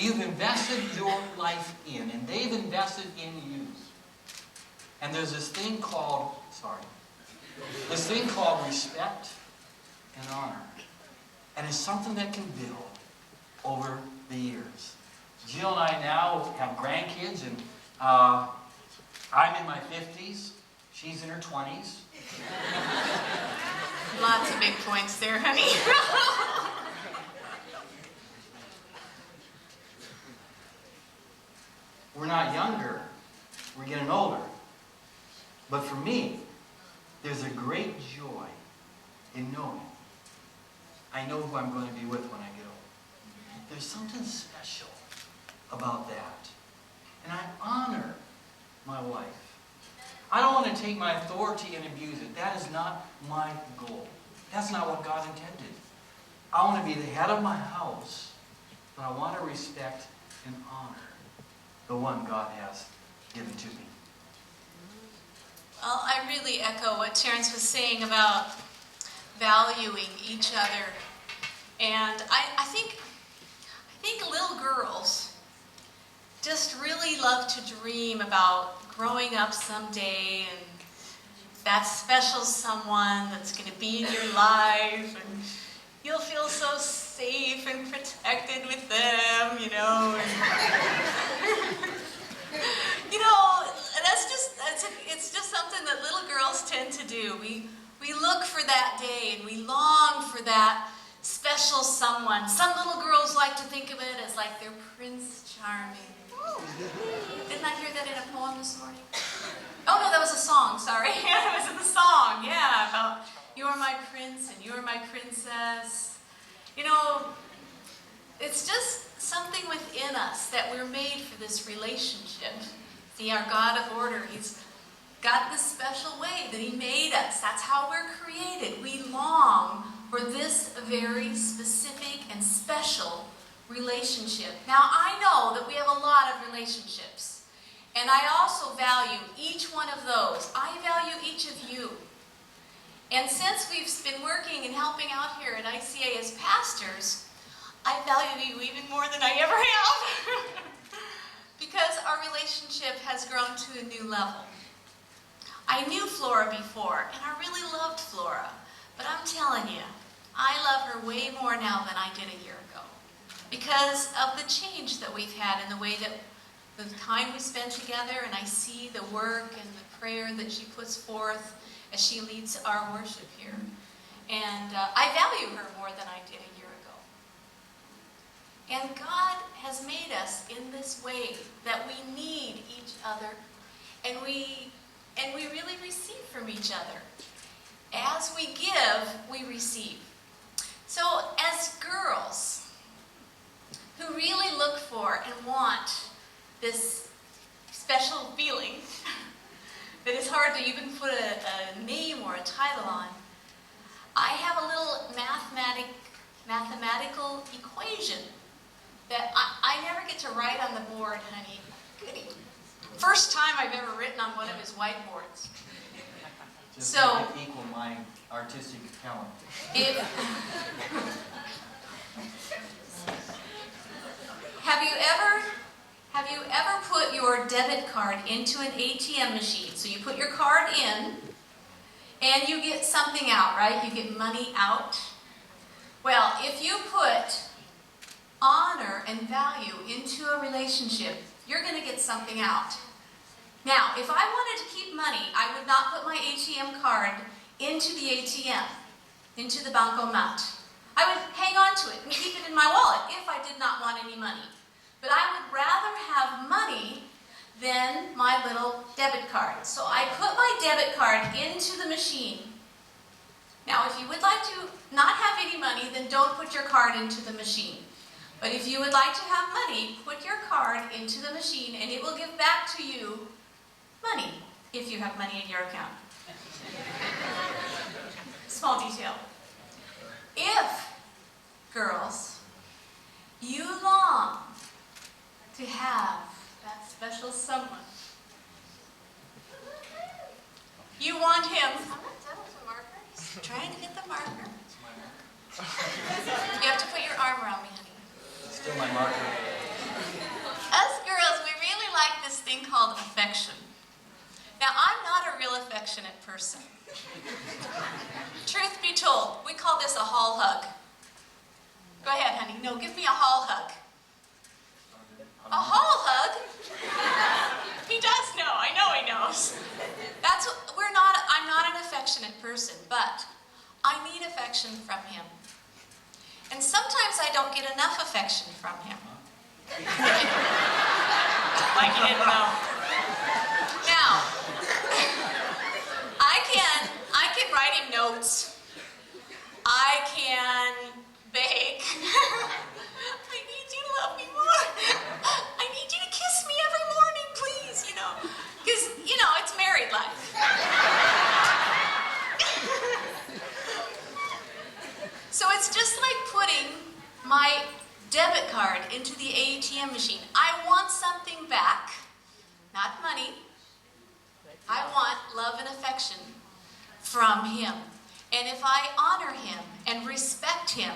you've invested your life in, and they've invested in you. And there's this thing called respect and honor. And it's something that can build over the years. Jill and I now have grandkids, and I'm in my 50s. She's in her 20s. Lots of big points there, honey. We're not younger. We're getting older. But for me, there's a great joy in knowing I know who I'm going to be with when I get old. There's something special about that. And I honor my wife. I don't want to take my authority and abuse it. That is not my goal. That's not what God intended. I want to be the head of my house, but I want to respect and honor the one God has given to me. Well, I really echo what Terence was saying about valuing each other. And I think little girls just really love to dream about growing up someday and that special someone that's going to be in your life, and you'll feel so safe and protected with them, you know. And it's just something that little girls tend to do. We look for that day and we long for that special someone. Some little girls like to think of it as like their Prince Charming. Didn't I hear that in a poem this morning? Oh no, that was a song, sorry. It was in the song, yeah, about you're my prince and you're my princess. You know, it's just something within us that we're made for this relationship. See, our God of order, He's got this special way that He made us. That's how we're created. We long for this very specific and special relationship. Now, I know that we have a lot of relationships, and I also value each one of those. I value each of you. And since we've been working and helping out here at ICA as pastors, I value you even more than I ever have. Because our relationship has grown to a new level. I knew Flora before, and I really loved Flora. But I'm telling you, I love her way more now than I did a year ago. Because of the change that we've had and the way that the time we spend together, and I see the work and the prayer that she puts forth as she leads our worship here. And I value her more than I did a year ago. And God has made us in this way that we need each other, and we really receive from each other. As we give, we receive. So as girls who really look for and want this special feeling that is hard to even put a name or a title on, I have a little mathematical equation that I never get to write on the board, honey. Goody. First time I've ever written on one of his whiteboards. Just So to equal my artistic talent. Have you ever put your debit card into an ATM machine? So you put your card in, and you get something out, right? You get money out. Well, if you put honor and value into a relationship, you're going to get something out. Now, if I wanted to keep money, I would not put my ATM card into the ATM, into the bancomat. I would hang on to it and keep it in my wallet if I did not want any money. But I would rather have money than my little debit card. So I put my debit card into the machine. Now, if you would like to not have any money, then don't put your card into the machine. But if you would like to have money, put your card into the machine and it will give back to you money, if you have money in your account. Small detail. If, girls, you long to have that special someone, you want him. Is that a marker? He's trying to get the marker. You have to put your arm around me, honey. Still my marker. affectionate person. Truth be told, we call this a hall hug. Go ahead, honey. No, give me a hall hug. A hall hug? He does know. I know he knows. I'm not an affectionate person, but I need affection from him. And sometimes I don't get enough affection from him. Like you didn't know. Now, I can write him notes. I can beg. I need you to love me more. I need you to kiss me every morning, please, Because, it's married life. So it's just like putting my debit card into the ATM machine. I want something back, not money. I want love and affection from him. And if I honor him and respect him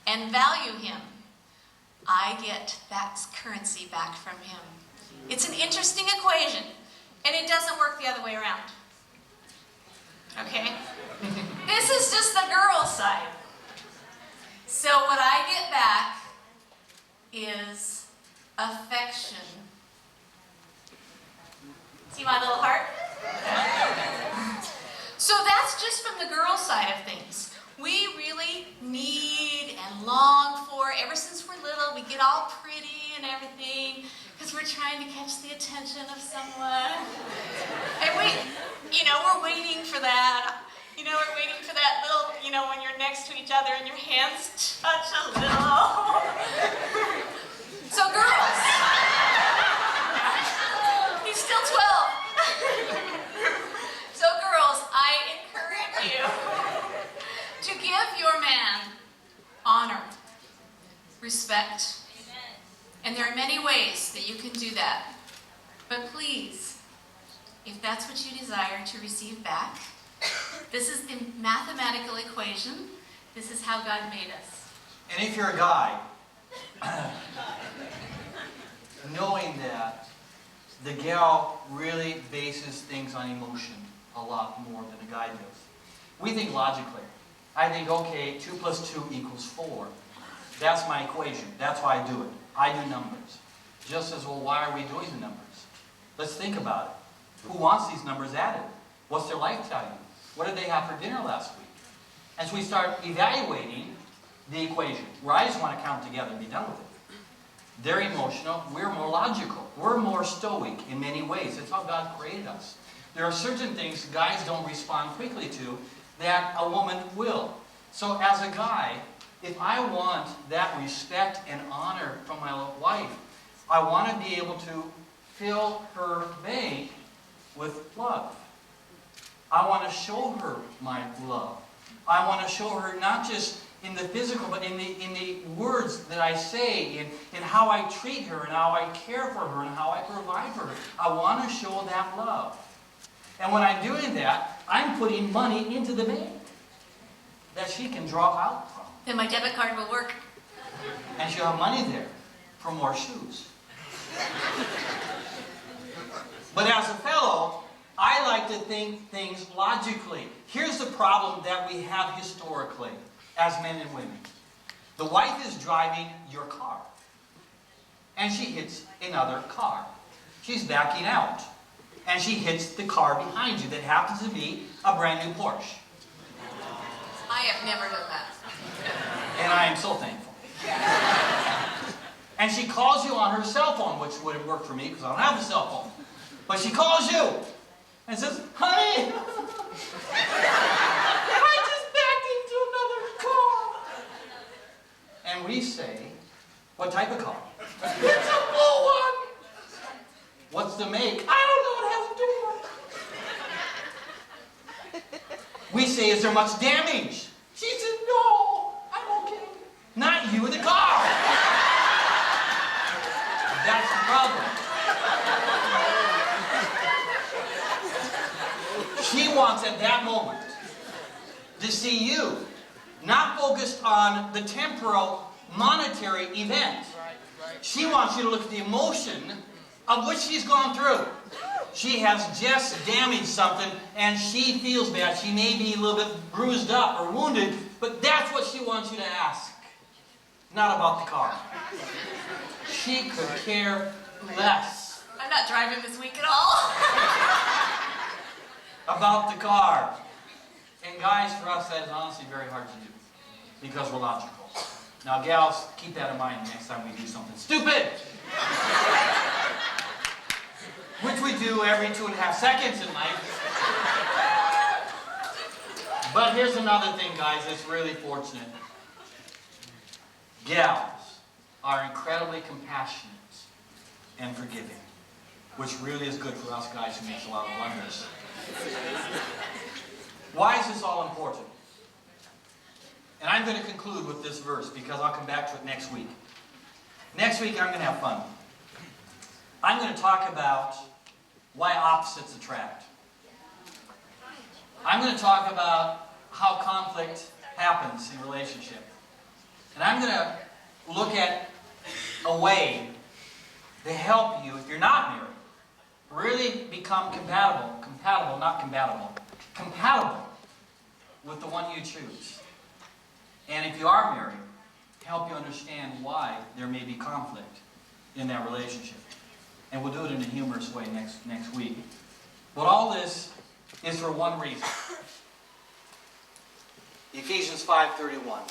and value him, I get that currency back from him. It's an interesting equation, and it doesn't work the other way around. Okay? This is just the girl side. So what I get back is affection. See my little heart? So that's just from the girl side of things. We really need and long for, ever since we're little, we get all pretty and everything because we're trying to catch the attention of someone. And we're waiting for that. We're waiting for that little, when you're next to each other and your hands touch a little. So girls, he's still 12. So girls, I encourage you to give your man honor, respect. And there are many ways that you can do that. But please, if that's what you desire to receive back, this is the mathematical equation. This is how God made us. And if you're a guy, knowing that the gal really bases things on emotion a lot more than a guy does. We think logically. I think, okay, 2 + 2 = 4. That's my equation. That's why I do it. I do numbers. Just as well, why are we doing the numbers? Let's think about it. Who wants these numbers added? What's their life value? What did they have for dinner last week? As we start evaluating the equation, where I just want to count together and be done with it. They're emotional. We're more logical. We're more stoic in many ways. That's how God created us. There are certain things guys don't respond quickly to that a woman will. So as a guy, if I want that respect and honor from my wife, I want to be able to fill her bank with love. I want to show her my love. I want to show her not just in the physical, but in the words that I say, in how I treat her, and how I care for her, and how I provide for her. I want to show that love. And when I'm doing that, I'm putting money into the bank that she can draw out from. Then my debit card will work. And she'll have money there for more shoes. But as a fellow, I like to think things logically. Here's the problem that we have historically as men and women. The wife is driving your car, and she hits another car. She's backing out, and she hits the car behind you that happens to be a brand new Porsche. I have never done that. And I am so thankful. And she calls you on her cell phone, which wouldn't work for me because I don't have a cell phone. But she calls you and says, "Honey, I just backed into another car." And we say, "What type of car?" "It's a blue one." "What's the make?" "I don't know, it has a door." We say, "Is there much damage?" She said, "No, I'm okay." Not you, the car. That's the problem. She wants at that moment to see you not focused on the temporal monetary event. She wants you to look at the emotion of what she's gone through. She has just damaged something and she feels bad. She may be a little bit bruised up or wounded, but that's what she wants you to ask. Not about the car. She could care less. I'm not driving this week at all. About the car. And guys, for us, that is honestly very hard to do because we're logical. Now, gals, keep that in mind next time we do something stupid. Which we do every 2.5 seconds in life. But here's another thing, guys, that's really fortunate. Gals are incredibly compassionate and forgiving, which really is good for us guys who make a lot of blunders. Why is this all important? And I'm going to conclude with this verse because I'll come back to it next week. Next week I'm going to have fun. I'm going to talk about why opposites attract. I'm going to talk about how conflict happens in relationship. And I'm going to look at a way to help you, if you're not married, really become compatible with the one you choose. And if you are married, help you understand why there may be conflict in that relationship. And we'll do it in a humorous way next week. But all this is for one reason. Ephesians 5:31.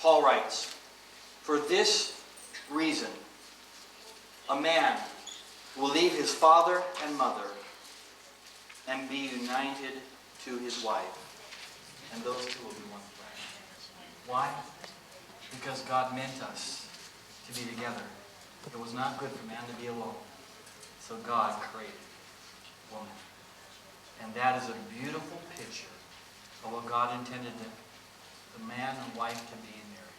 Paul writes, "For this reason, a man will leave his father and mother and be united to his wife, and those two will be one flesh." Why? Because God meant us to be together. It was not good for man to be alone. So God created woman. And that is a beautiful picture of what God intended the man and wife to be in marriage.